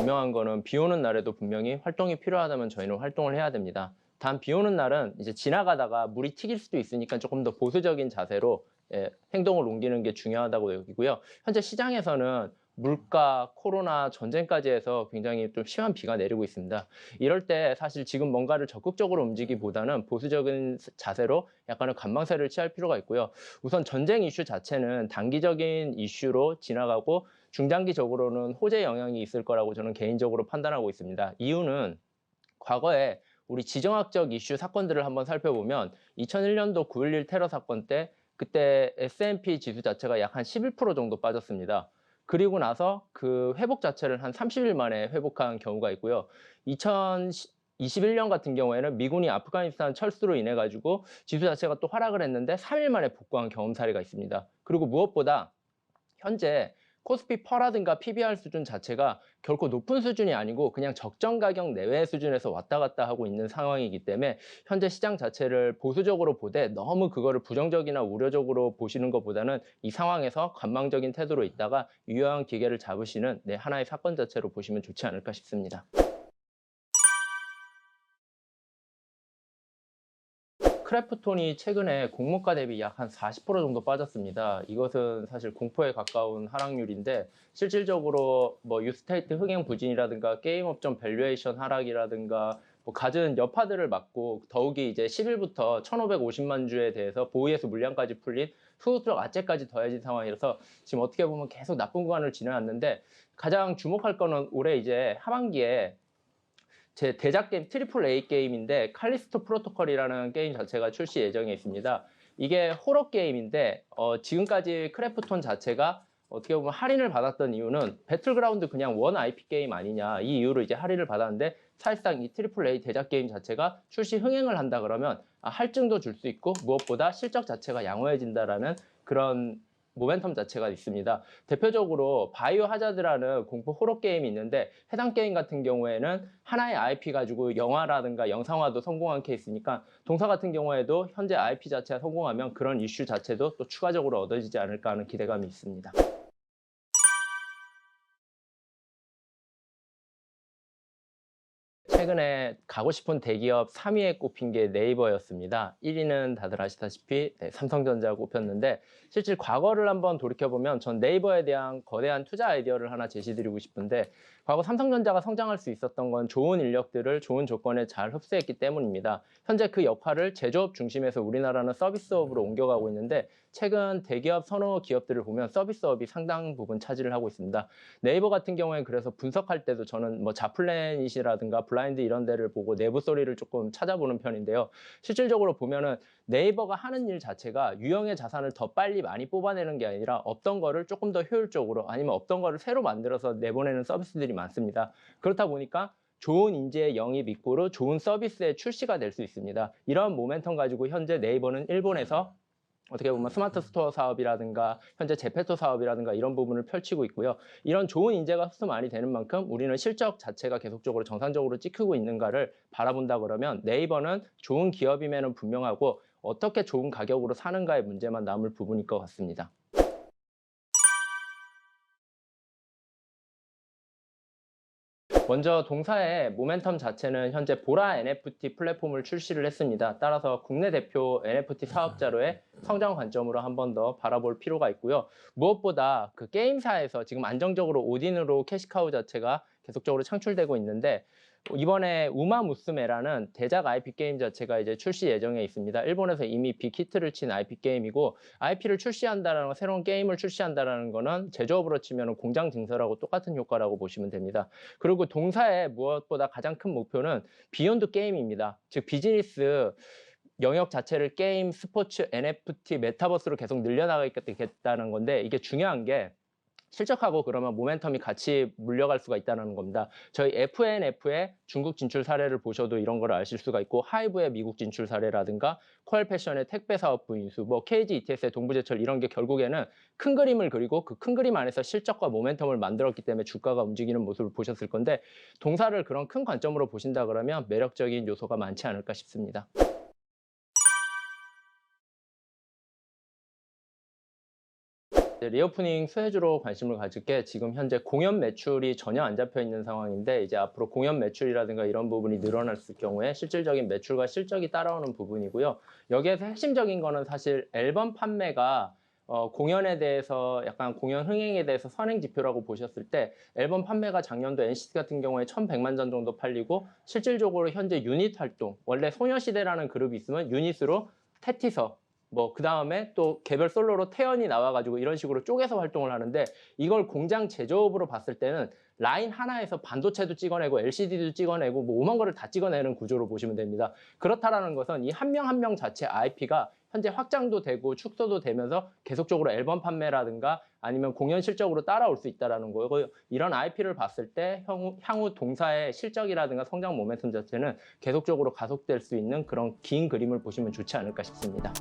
분명한 거는 비 오는 날에도 분명히 활동이 필요하다면 저희는 활동을 해야 됩니다. 단 비 오는 날은 이제 지나가다가 물이 튀길 수도 있으니까 조금 더 보수적인 자세로 행동을 옮기는 게 중요하다고 여기고요. 현재 시장에서는 물가, 코로나, 전쟁까지 해서 굉장히 좀 심한 비가 내리고 있습니다. 이럴 때 사실 지금 뭔가를 적극적으로 움직이기보다는 보수적인 자세로 약간의 관망세를 취할 필요가 있고요. 우선 전쟁 이슈 자체는 단기적인 이슈로 지나가고 중장기적으로는 호재 영향이 있을 거라고 저는 개인적으로 판단하고 있습니다. 이유는 과거에 우리 지정학적 이슈 사건들을 한번 살펴보면 2001년도 9.11 테러 사건 때 그때 S&P 지수 자체가 약 한 11% 정도 빠졌습니다. 그리고 나서 그 회복 자체를 한 30일 만에 회복한 경우가 있고요. 2021년 같은 경우에는 미군이 아프가니스탄 철수로 인해 가지고 지수 자체가 또 하락을 했는데 3일 만에 복구한 경험 사례가 있습니다. 그리고 무엇보다 현재 코스피 퍼라든가 PBR 수준 자체가 결코 높은 수준이 아니고 그냥 적정 가격 내외 수준에서 왔다 갔다 하고 있는 상황이기 때문에 현재 시장 자체를 보수적으로 보되 너무 그거를 부정적이나 우려적으로 보시는 것보다는 이 상황에서 관망적인 태도로 있다가 유효한 기회를 잡으시는 하나의 사건 자체로 보시면 좋지 않을까 싶습니다. 크래프톤이 최근에 공모가 대비 약 한 40% 정도 빠졌습니다. 이것은 사실 공포에 가까운 하락률인데 실질적으로 뭐 유스테이트 흥행 부진이라든가 게임 업종 밸류에이션 하락이라든가 뭐 갖은 여파들을 막고 더욱이 이제 10일부터 1,550만 주에 대해서 보유해서 물량까지 풀린 소수적 악재까지 더해진 상황이라서 지금 어떻게 보면 계속 나쁜 구간을 지나왔는데 가장 주목할 거는 올해 이제 하반기에 제 대작 게임 트리플 A 게임인데 칼리스토 프로토콜이라는 게임 자체가 출시 예정에 있습니다. 이게 호러 게임인데 지금까지 크래프톤 자체가 어떻게 보면 할인을 받았던 이유는 배틀그라운드 그냥 원 IP 게임 아니냐 이 이유로 이제 할인을 받았는데 사실상 이 트리플 A 대작 게임 자체가 출시 흥행을 한다 그러면 할증도 줄 수 있고 무엇보다 실적 자체가 양호해진다라는 그런 모멘텀 자체가 있습니다. 대표적으로 바이오 하자드라는 공포 호러 게임이 있는데 해당 게임 같은 경우에는 하나의 IP 가지고 영화라든가 영상화도 성공한 케이스니까 동사 같은 경우에도 현재 IP 자체가 성공하면 그런 이슈 자체도 또 추가적으로 얻어지지 않을까 하는 기대감이 있습니다. 최근에 가고 싶은 대기업 3위에 꼽힌 게 네이버였습니다. 1위는 다들 아시다시피 삼성전자가 꼽혔는데 실제 과거를 한번 돌이켜보면 전 네이버에 대한 거대한 투자 아이디어를 하나 제시드리고 싶은데 과거 삼성전자가 성장할 수 있었던 건 좋은 인력들을 좋은 조건에 잘 흡수했기 때문입니다. 현재 그 역할을 제조업 중심에서 우리나라는 서비스업으로 옮겨가고 있는데 최근 대기업 선호 기업들을 보면 서비스업이 상당 부분 차지를 하고 있습니다. 네이버 같은 경우에 그래서 분석할 때도 저는 뭐 자플래닛이라든가 블라인드 이런 데를 보고 내부 소리를 조금 찾아보는 편인데요. 실질적으로 보면은 네이버가 하는 일 자체가 유형의 자산을 더 빨리 많이 뽑아내는 게 아니라 없던 거를 조금 더 효율적으로 아니면 없던 거를 새로 만들어서 내보내는 서비스들이 많습니다. 그렇다 보니까 좋은 인재의 영입 입고로 좋은 서비스의 출시가 될 수 있습니다. 이런 모멘텀 가지고 현재 네이버는 일본에서 어떻게 보면 스마트 스토어 사업이라든가 현재 제페토 사업이라든가 이런 부분을 펼치고 있고요. 이런 좋은 인재가 흡수 많이 되는 만큼 우리는 실적 자체가 계속적으로 정상적으로 찍히고 있는가를 바라본다 그러면 네이버는 좋은 기업임에는 분명하고 어떻게 좋은 가격으로 사는가의 문제만 남을 부분일 것 같습니다. 먼저 동사의 모멘텀 자체는 현재 보라 NFT 플랫폼을 출시를 했습니다. 따라서 국내 대표 NFT 사업자로의 성장 관점으로 한 번 더 바라볼 필요가 있고요. 무엇보다 그 게임사에서 지금 안정적으로 오딘으로 캐시카우 자체가 계속적으로 창출되고 있는데 이번에 우마무스메라는 대작 IP 게임 자체가 이제 출시 예정에 있습니다. 일본에서 이미 빅히트를 친 IP 게임이고 IP를 출시한다라는 거, 새로운 게임을 출시한다라는 거는 제조업으로 치면 공장 증설하고 똑같은 효과라고 보시면 됩니다. 그리고 동사의 무엇보다 가장 큰 목표는 비욘드 게임입니다. 즉 비즈니스 영역 자체를 게임, 스포츠, NFT, 메타버스로 계속 늘려나가겠다는 건데 이게 중요한 게 실적하고 그러면 모멘텀이 같이 물려갈 수가 있다는 겁니다. 저희 FNF의 중국 진출 사례를 보셔도 이런 걸 아실 수가 있고 하이브의 미국 진출 사례라든가 코엘 패션의 택배 사업 부인수, 뭐 KG ETS의 동부제철 이런 게 결국에는 큰 그림을 그리고 그 큰 그림 안에서 실적과 모멘텀을 만들었기 때문에 주가가 움직이는 모습을 보셨을 건데 동사를 그런 큰 관점으로 보신다 그러면 매력적인 요소가 많지 않을까 싶습니다. 리오프닝 수혜주로 관심을 가질 게 지금 현재 공연 매출이 전혀 안 잡혀 있는 상황인데 이제 앞으로 공연 매출이라든가 이런 부분이 늘어났을 경우에 실질적인 매출과 실적이 따라오는 부분이고요. 여기에서 핵심적인 거는 사실 앨범 판매가 공연에 대해서 약간 공연 흥행에 대해서 선행 지표라고 보셨을 때 앨범 판매가 작년도 NCT 같은 경우에 1,100만 장 정도 팔리고 실질적으로 현재 유닛 활동 원래 소녀시대라는 그룹이 있으면 유닛으로 테티서 뭐 그 다음에 또 개별 솔로로 태연이 나와가지고 이런 식으로 쪼개서 활동을 하는데 이걸 공장 제조업으로 봤을 때는 라인 하나에서 반도체도 찍어내고 LCD도 찍어내고 뭐 5만 거를 다 찍어내는 구조로 보시면 됩니다. 그렇다라는 것은 이 한 명 한 명 자체 IP가 현재 확장도 되고 축소도 되면서 계속적으로 앨범 판매라든가 아니면 공연 실적으로 따라올 수 있다는 거고요. 이런 IP를 봤을 때 향후 동사의 실적이라든가 성장 모멘텀 자체는 계속적으로 가속될 수 있는 그런 긴 그림을 보시면 좋지 않을까 싶습니다.